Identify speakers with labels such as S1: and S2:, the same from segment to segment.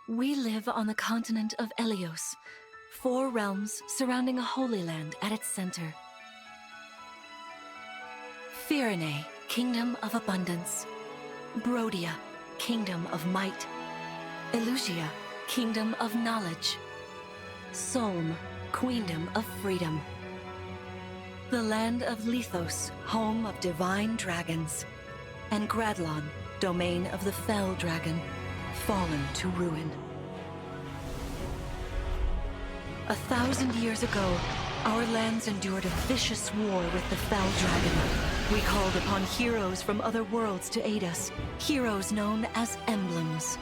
S1: We live on the continent of Elios, 4 realms surrounding a holy land at its center. Firene, Kingdom of Abundance. Brodia, Kingdom of Might. Elusia, Kingdom of Knowledge. Solm, Queendom of Freedom. The land of Lythos, home of divine dragons. And Gradlon, domain of the fell dragon, fallen to ruin. 1,000 years ago, our lands endured a vicious war with the fell dragon. We called upon heroes from other worlds to aid us, heroes known as Emblems.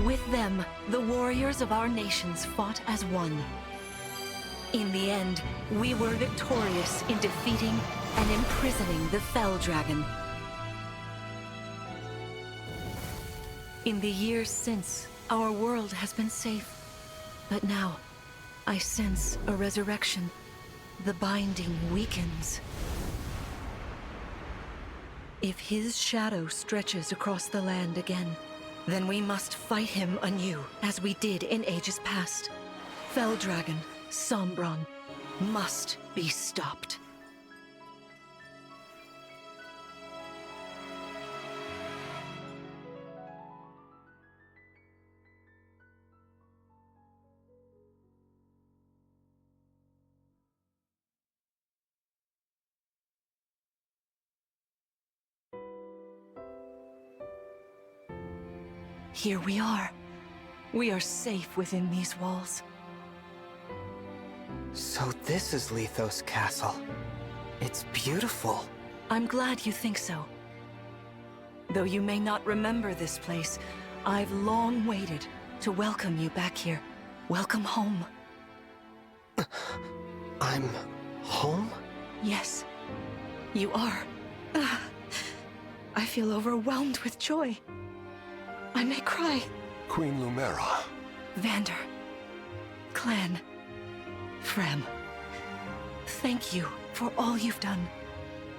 S1: With them, the warriors of our nations fought as one. In the end, we were victorious in defeating and imprisoning the fell dragon. In the years since, our world has been safe. But now, I sense a resurrection. The binding weakens. If his shadow stretches across the land again, then we must fight him anew, as we did in ages past. Fell Dragon, Sombron, must be stopped. Here we are. We are safe within these walls.
S2: So this is Lythos Castle. It's beautiful.
S1: I'm glad you think so. Though you may not remember this place, I've long waited to welcome you back here. Welcome home.
S2: I'm home?
S1: Yes, you are. I feel overwhelmed with joy. I may cry.
S3: Queen Lumera.
S1: Vander. Clan. Frem. Thank you for all you've done.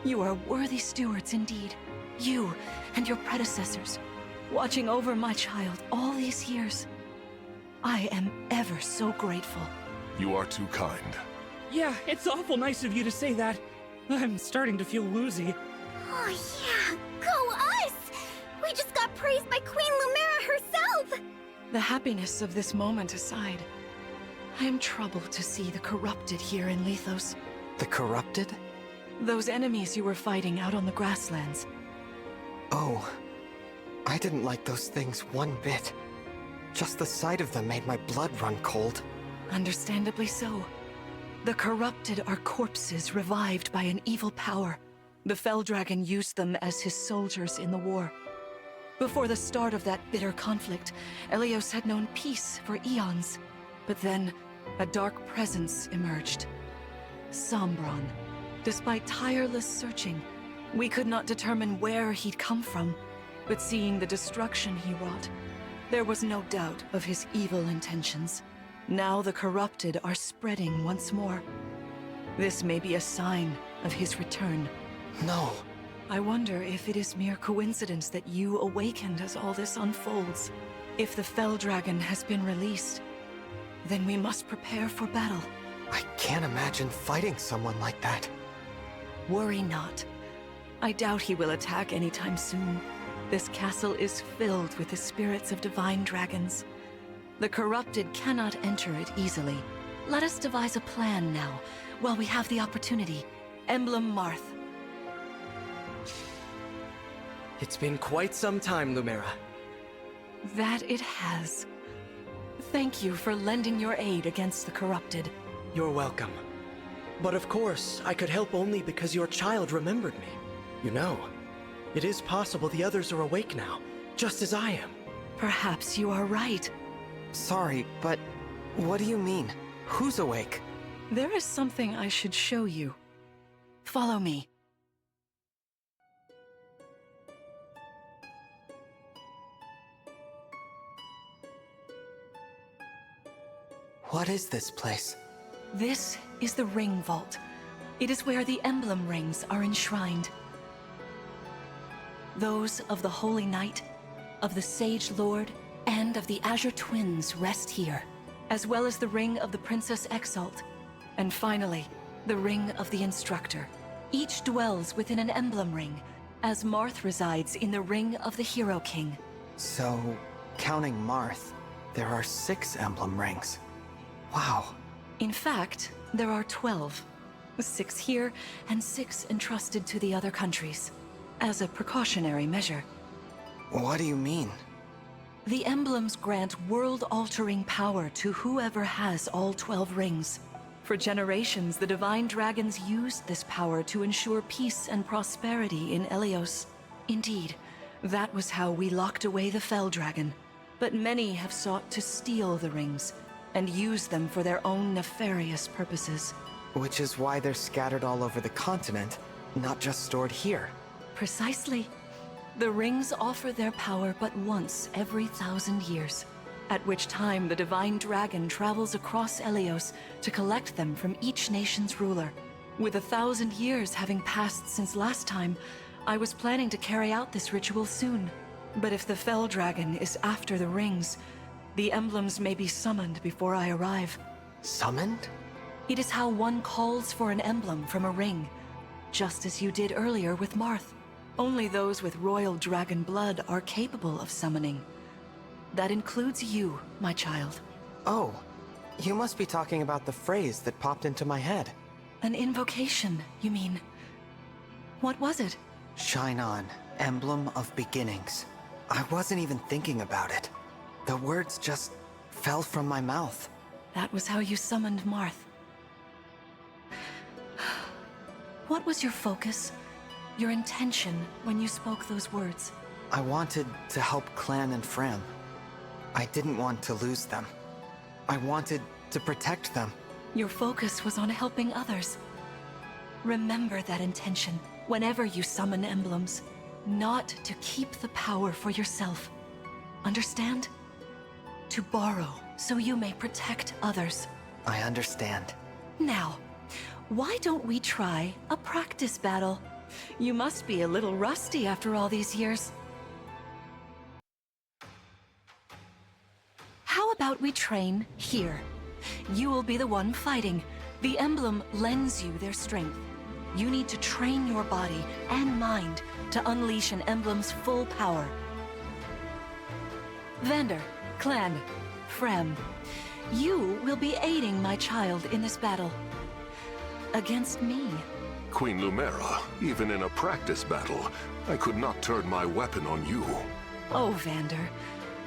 S1: You are worthy stewards indeed. You and your predecessors, watching over my child all these years. I am ever so grateful.
S3: You are too kind.
S4: Yeah, it's awful nice of you to say that. I'm starting to feel woozy.
S5: Oh yeah, go us! We just got praised by Queen Lumera herself!
S1: The happiness of this moment aside, I am troubled to see the corrupted here in Lythos.
S2: The corrupted?
S1: Those enemies you were fighting out on the grasslands.
S2: Oh, I didn't like those things one bit. Just the sight of them made my blood run cold.
S1: Understandably so. The corrupted are corpses revived by an evil power. The Fell Dragon used them as his soldiers in the war. Before the start of that bitter conflict, Elios had known peace for eons. But then, a dark presence emerged. Sombron. Despite tireless searching, we could not determine where he'd come from. But seeing the destruction he wrought, there was no doubt of his evil intentions. Now the corrupted are spreading once more. This may be a sign of his return.
S2: No.
S1: I wonder if it is mere coincidence that you awakened as all this unfolds. If the Fell Dragon has been released, then we must prepare for battle.
S2: I can't imagine fighting someone like that.
S1: Worry not. I doubt he will attack anytime soon. This castle is filled with the spirits of divine dragons. The corrupted cannot enter it easily. Let us devise a plan now, while we have the opportunity. Emblem Marth.
S6: It's been quite some time, Lumera.
S1: That it has. Thank you for lending your aid against the corrupted.
S6: You're welcome. But of course, I could help only because your child remembered me. You know, it is possible the others are awake now, just as I am.
S1: Perhaps you are right.
S2: Sorry, but what do you mean? Who's awake?
S1: There is something I should show you. Follow me.
S2: What is this place?
S1: This is the Ring Vault. It is where the emblem rings are enshrined. Those of the Holy Knight, of the Sage Lord, and of the Azure Twins rest here, as well as the ring of the Princess Exalt, and finally, the ring of the Instructor. Each dwells within an emblem ring, as Marth resides in the ring of the Hero King.
S2: So, counting Marth, there are 6 emblem rings. Wow.
S1: In fact, there are 12. 6 here, and 6 entrusted to the other countries, as a precautionary measure.
S2: What do you mean?
S1: The emblems grant world-altering power to whoever has all 12 rings. For generations, the Divine Dragons used this power to ensure peace and prosperity in Elios. Indeed, that was how we locked away the Fell Dragon. But many have sought to steal the rings, and use them for their own nefarious purposes.
S2: Which is why they're scattered all over the continent, not just stored here.
S1: Precisely. The rings offer their power but once every 1,000 years, at which time the Divine Dragon travels across Elios to collect them from each nation's ruler. With 1,000 years having passed since last time, I was planning to carry out this ritual soon. But if the Fell Dragon is after the rings, the emblems may be summoned before I arrive.
S2: Summoned?
S1: It is how one calls for an emblem from a ring, just as you did earlier with Marth. Only those with royal dragon blood are capable of summoning. That includes you, my child.
S2: Oh, you must be talking about the phrase that popped into my head.
S1: An invocation, you mean? What was it?
S2: Shine on, emblem of beginnings. I wasn't even thinking about it. The words just fell from my mouth.
S1: That was how you summoned Marth. What was your focus? Your intention when you spoke those words?
S2: I wanted to help Clan and Fram. I didn't want to lose them. I wanted to protect them.
S1: Your focus was on helping others. Remember that intention whenever you summon emblems. Not to keep the power for yourself. Understand? To borrow so you may protect others.
S2: I understand.
S1: Now, why don't we try a practice battle? You must be a little rusty after all these years. How about we train here? You will be the one fighting. The emblem lends you their strength. You need to train your body and mind to unleash an emblem's full power. Vander, Clan, Frem, you will be aiding my child in this battle. Against me.
S3: Queen Lumera, even in a practice battle, I could not turn my weapon on you.
S1: Oh, Vander,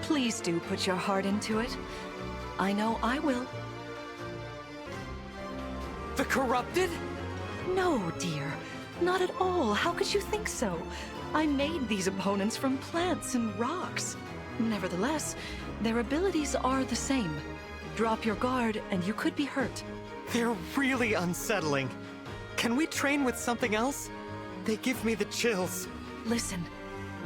S1: please do put your heart into it. I know I will.
S2: The Corrupted?
S1: No, dear. Not at all. How could you think so? I made these opponents from plants and rocks. Nevertheless, their abilities are the same. Drop your guard and you could be hurt.
S2: They're really unsettling. Can we train with something else? They give me the chills.
S1: Listen,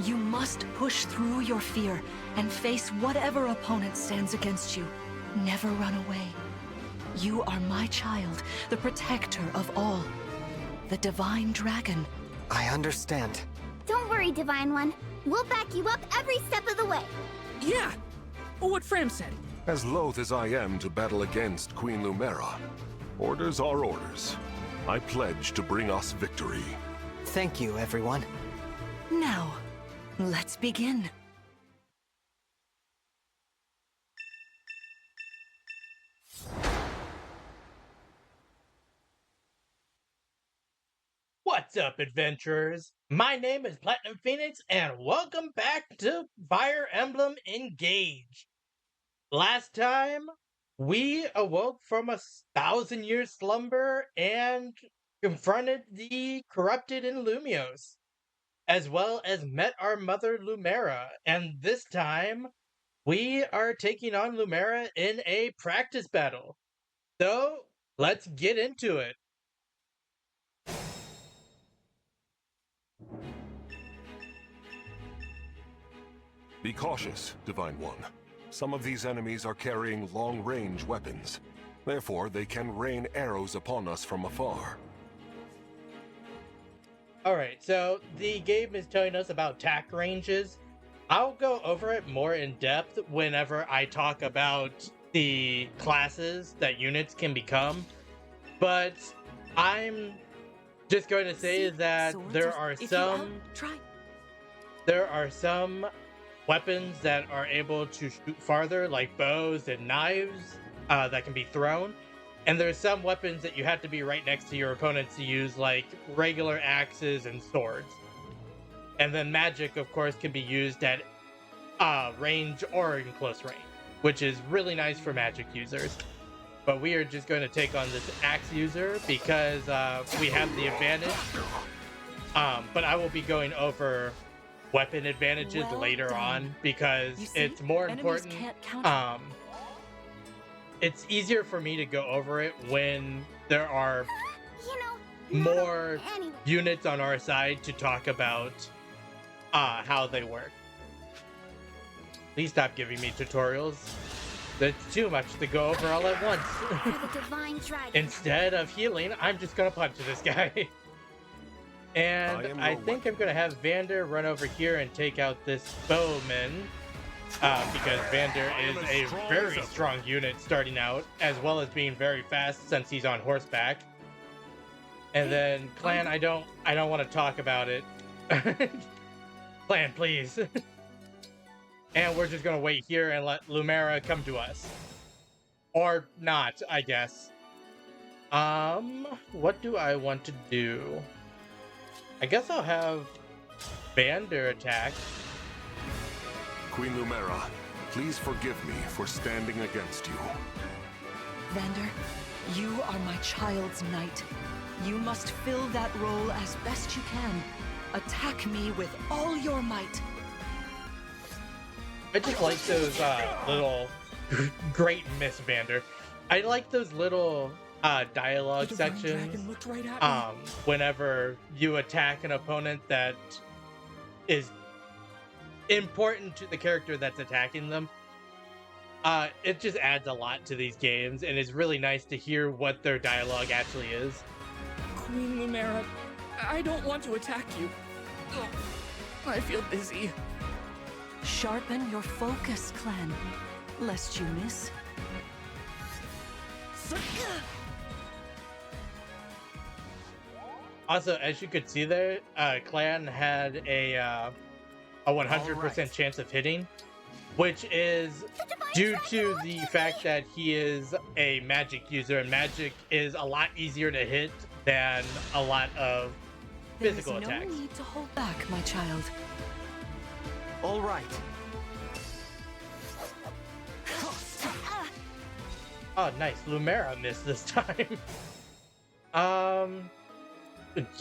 S1: you must push through your fear and face whatever opponent stands against you. Never run away. You are my child, the protector of all. The Divine Dragon.
S2: I understand.
S5: Don't worry, Divine One. We'll back you up every step of the way.
S4: Yeah! What Fram said.
S3: As loath as I am to battle against Queen Lumera, orders are orders. I pledge to bring us victory.
S2: Thank you, everyone.
S1: Now, let's begin.
S7: What's up, adventurers? My name is Platinum Phoenix, and welcome back to Fire Emblem Engage. Last time, we awoke from a 1,000-year slumber and confronted the corrupted in Lumios, as well as met our mother Lumera, and this time, we are taking on Lumera in a practice battle. So, let's get into it.
S3: Be cautious, Divine One. Some of these enemies are carrying long-range weapons. Therefore, they can rain arrows upon us from afar.
S7: Alright, so the game is telling us about attack ranges. I'll go over it more in depth whenever I talk about the classes that units can become. But I'm just going to say
S1: See,
S7: that
S1: swords
S7: there
S1: or-
S7: are
S1: if you
S7: some
S1: try.
S7: there are some weapons that are able to shoot farther, like bows and knives, that can be thrown. And there's some weapons that you have to be right next to your opponents to use, like regular axes and swords. And then magic, of course, can be used at range or in close range, which is really nice for magic users. But we are just going to take on this axe user because we have the advantage. But I will be going over weapon advantages
S1: Well
S7: later
S1: done.
S7: on because
S1: You see,
S7: it's more
S1: enemies
S7: important.
S1: can't counter.
S7: It's easier for me to go over it when there are
S5: You know,
S7: more
S5: anyway.
S7: units on our side to talk about how they work. Please stop giving me tutorials. That's too much to go over all at once.
S5: For the divine dragon.
S7: Instead of healing, I'm just gonna punch this guy. And
S3: I am
S7: I
S3: your
S7: think I'm gonna have Vander run over here and take out this bowman. Because Vander is a very strong unit starting out, as well as being very fast since he's on horseback. And then Clan, I don't want to talk about it. Clan, please. And we're just gonna wait here and let Lumera come to us. Or not, I guess. What do I want to do? I guess I'll have Vander attack.
S3: Queen Lumera, please forgive me for standing against you.
S1: Vander, you are my child's knight. You must fill that role as best you can. Attack me with all your might.
S7: I just like those little great Miss Vander. I like those little dialogue
S4: The divine
S7: sections.
S4: dragon looked right at me.
S7: Whenever you attack an opponent that is important to the character that's attacking them. It just adds a lot to these games, and it's really nice to hear what their dialogue actually is.
S4: Queen Lumera, I don't want to attack you. Ugh, I feel busy.
S1: Sharpen your focus, Clan, lest you miss.
S7: Also, as you could see there, Clan had a 100% chance of hitting, which is due to the fact that he is a magic user, and magic is a lot easier to hit than a lot of physical
S1: There is
S7: attacks.
S1: no need to hold back, my child.
S2: All right.
S7: Oh, nice. Lumera missed this time.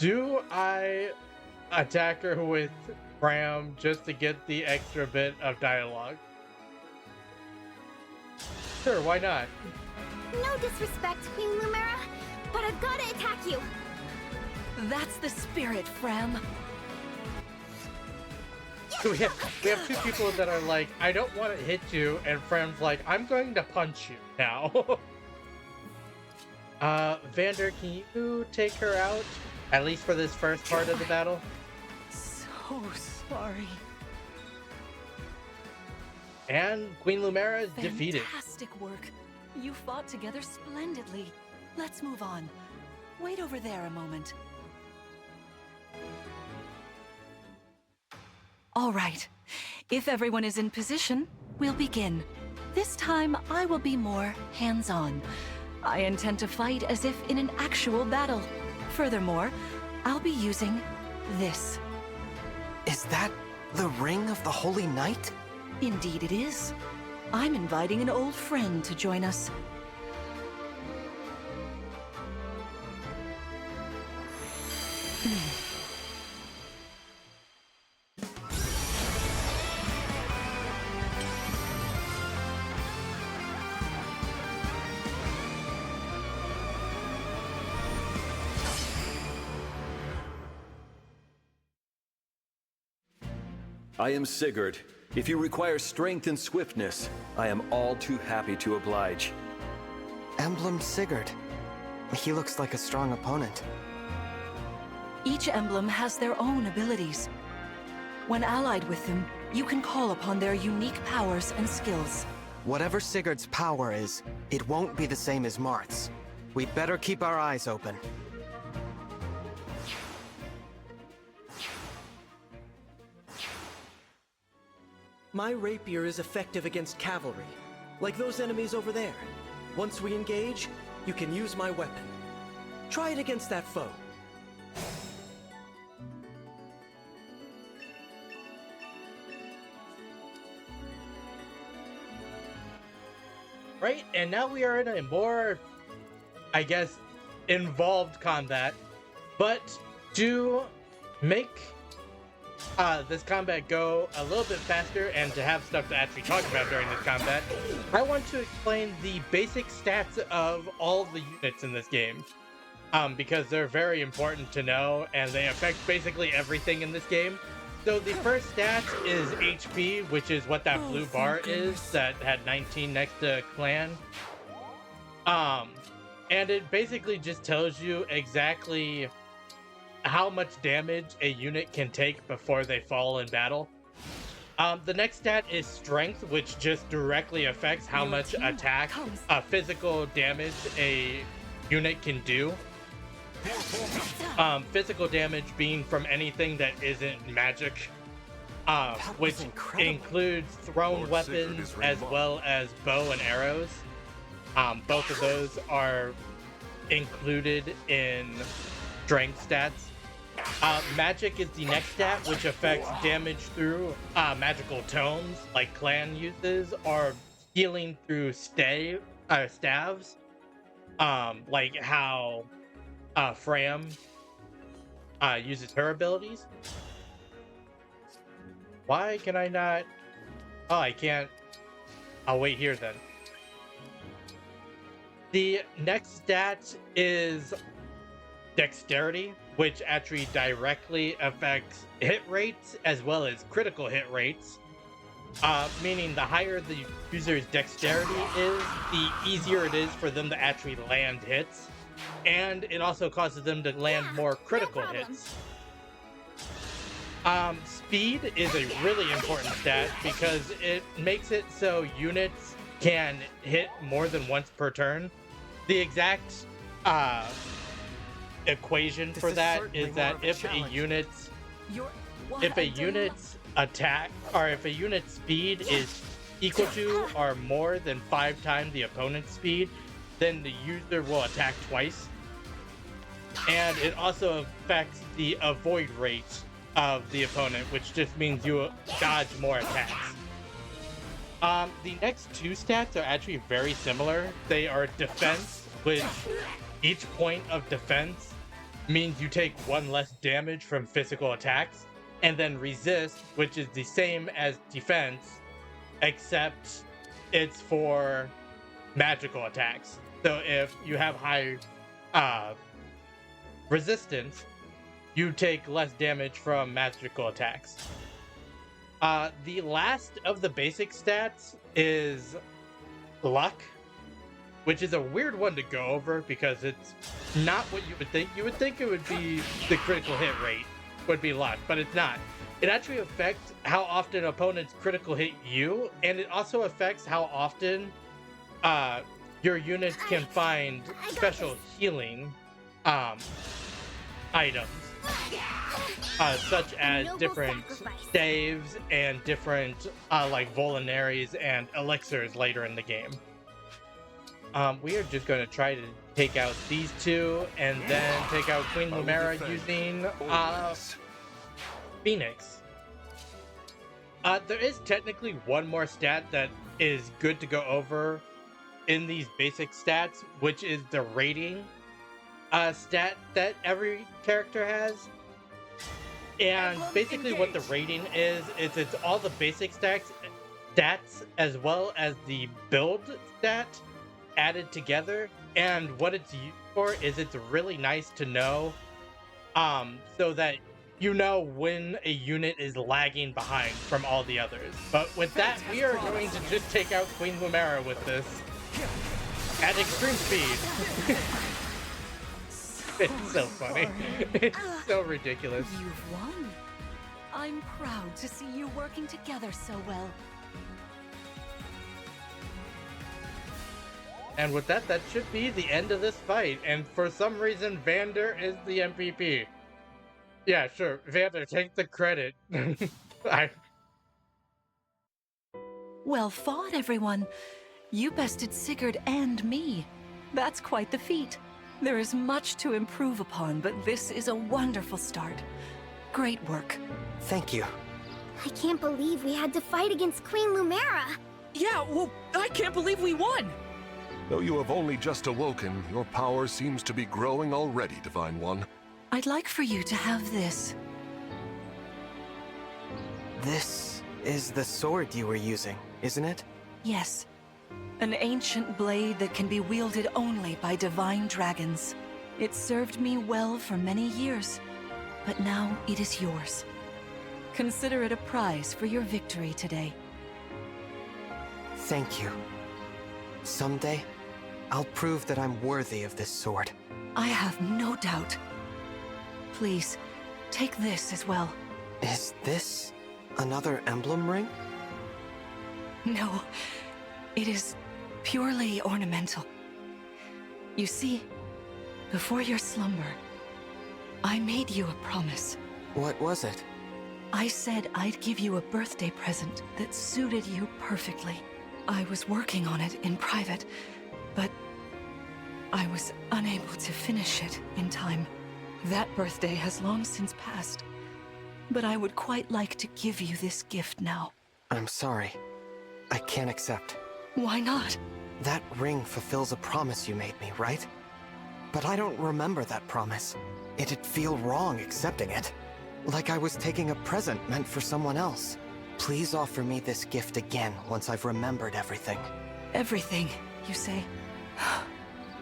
S7: Do I attack her with Bram just to get the extra bit of dialogue? Sure, why not?
S5: No disrespect, Queen Lumera, but I've got to attack you.
S1: That's the spirit, Fram.
S7: So we have two people that are like, I don't want to hit you, and Fram's like, I'm going to punch you now. Vander, can you take her out? At least for this first part of the battle?
S1: So sorry.
S7: And Queen Lumera is defeated.
S1: Fantastic work. You fought together splendidly. Let's move on. Wait over there a moment. All right. If everyone is in position, we'll begin. This time, I will be more hands-on. I intend to fight as if in an actual battle. Furthermore, I'll be using this.
S2: Is that the ring of the Holy Knight?
S1: Indeed it is. I'm inviting an old friend to join us.
S8: I am Sigurd. If you require strength and swiftness, I am all too happy to oblige.
S2: Emblem Sigurd. He looks like a strong opponent.
S1: Each emblem has their own abilities. When allied with them, you can call upon their unique powers and skills.
S2: Whatever Sigurd's power is, it won't be the same as Marth's. We'd better keep our eyes open.
S6: My rapier is effective against cavalry, like those enemies over there. Once we engage, you can use my weapon. Try it against that foe.
S7: Right, and now we are in a more, I guess, involved combat. But to make this combat go a little bit faster and to have stuff to actually talk about during this combat, I want to explain the basic stats of all the units in this game. Because they're very important to know and they affect basically everything in this game. So the first stat is HP, which is what that blue bar is that had 19 next to clan. And it basically just tells you exactly how much damage a unit can take before they fall in battle. The next stat is strength, which just directly affects how much attack, physical damage a unit can do. Physical damage being from anything that isn't magic, which includes thrown weapons as well as bow and arrows. Both of those are included in strength stats. Magic is the next stat, which affects damage through magical tomes, like clan uses, or healing through staves, like how Fram uses her abilities. Why can I not? Oh, I can't. I'll wait here then. The next stat is dexterity, which actually directly affects hit rates as well as critical hit rates. Meaning the higher the user's dexterity is, the easier it is for them to actually land hits. And it also causes them to land more critical hits. Speed is a really important stat because it makes it so units can hit more than once per turn. The exact equation for that is that if a unit's attack, or if a unit's speed is equal to or more than 5 times the opponent's speed, then the user will attack twice. And it also affects the avoid rate of the opponent, which just means you dodge more attacks. The next two stats are actually very similar. They are defense, which each point of defense means you take 1 less damage from physical attacks, and then resist, which is the same as defense, except it's for magical attacks. So if you have high resistance, you take less damage from magical attacks. The last of the basic stats is luck, which is a weird one to go over because it's not what you would think. You would think it would be the critical hit rate would be luck, but it's not. It actually affects how often opponents critical hit you, and it also affects how often your units can find special healing items, such as different staves and different like vulneraries and elixirs later in the game. We are just going to try to take out these two and then take out Queen Lumera using Phoenix. There is technically one more stat that is good to go over in these basic stats, which is the rating stat that every character has. And basically what the rating is it's all the basic stats as well as the build stat added together. And what it's used for is it's really nice to know so that you know when a unit is lagging behind from all the others. But with that, we are going to just take out Queen Lumera with this at extreme speed. It's so funny. It's so ridiculous.
S1: You've won. I'm proud to see you working together so well.
S7: And with that, that should be the end of this fight. And for some reason, Vander is the MVP. Yeah, sure. Vander, take the credit.
S1: Well fought, everyone. You bested Sigurd and me. That's quite the feat. There is much to improve upon, but this is a wonderful start. Great work.
S2: Thank you.
S5: I can't believe we had to fight against Queen Lumera.
S4: Yeah, well, I can't believe we won!
S3: Though you have only just awoken, your power seems to be growing already, Divine One.
S1: I'd like for you to have this.
S2: This is the sword you were using, isn't it?
S1: Yes. An ancient blade that can be wielded only by divine dragons. It served me well for many years, but now it is yours. Consider it a prize for your victory today.
S2: Thank you. Someday, I'll prove that I'm worthy of this sword.
S1: I have no doubt. Please, take this as well.
S2: Is this another emblem ring?
S1: No, it is purely ornamental. You see, before your slumber, I made you a promise.
S2: What was it?
S1: I said I'd give you a birthday present that suited you perfectly. I was working on it in private, but I was unable to finish it in time. That birthday has long since passed, but I would quite like to give you this gift now.
S2: I'm sorry. I can't accept.
S1: Why not?
S2: That ring fulfills a promise you made me, right? But I don't remember that promise. It'd feel wrong accepting it. Like I was taking a present meant for someone else. Please offer me this gift again once I've remembered everything.
S1: Everything, you say?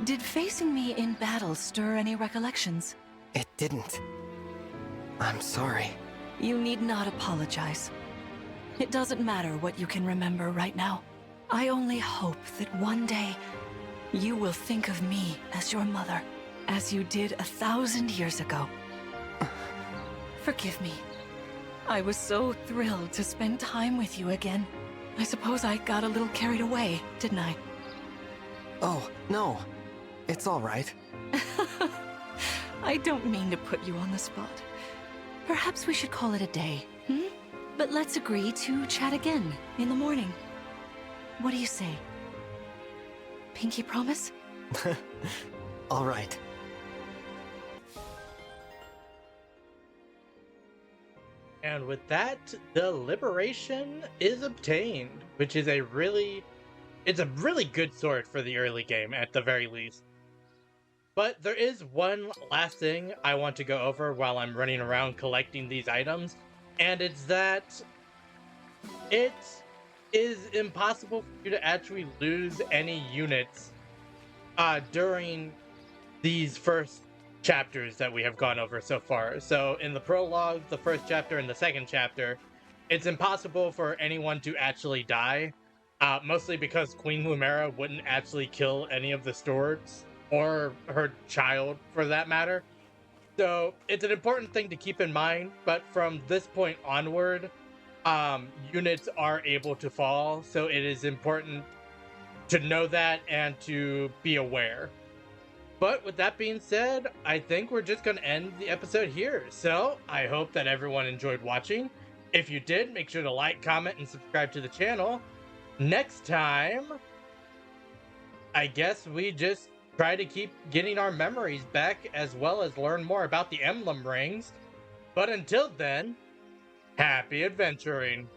S1: Did facing me in battle stir any recollections?
S2: It didn't. I'm sorry.
S1: You need not apologize. It doesn't matter what you can remember right now. I only hope that one day you will think of me as your mother, as you did 1,000 years ago. Forgive me. I was so thrilled to spend time with you again. I suppose I got a little carried away, didn't I?
S2: Oh, no. It's all right.
S1: I don't mean to put you on the spot. Perhaps we should call it a day, hmm? But let's agree to chat again in the morning. What do you say? Pinky promise?
S2: All right.
S7: And with that, the liberation is obtained, which is it's a really good sword for the early game at the very least. But there is one last thing I want to go over while I'm running around collecting these items, and it's that it is impossible for you to actually lose any units during these first chapters that we have gone over so far. So in the prologue, the first chapter, and the second chapter, it's impossible for anyone to actually die, mostly because Queen Lumera wouldn't actually kill any of the stewards, or her child for that matter. So it's an important thing to keep in mind, but from this point onward, units are able to fall, so it is important to know that and to be aware. But with that being said, I think we're just going to end the episode here. So I hope that everyone enjoyed watching. If you did, make sure to like, comment, and subscribe to the channel. Next time, I guess we just try to keep getting our memories back, as well as learn more about the emblem rings. But until then, happy adventuring!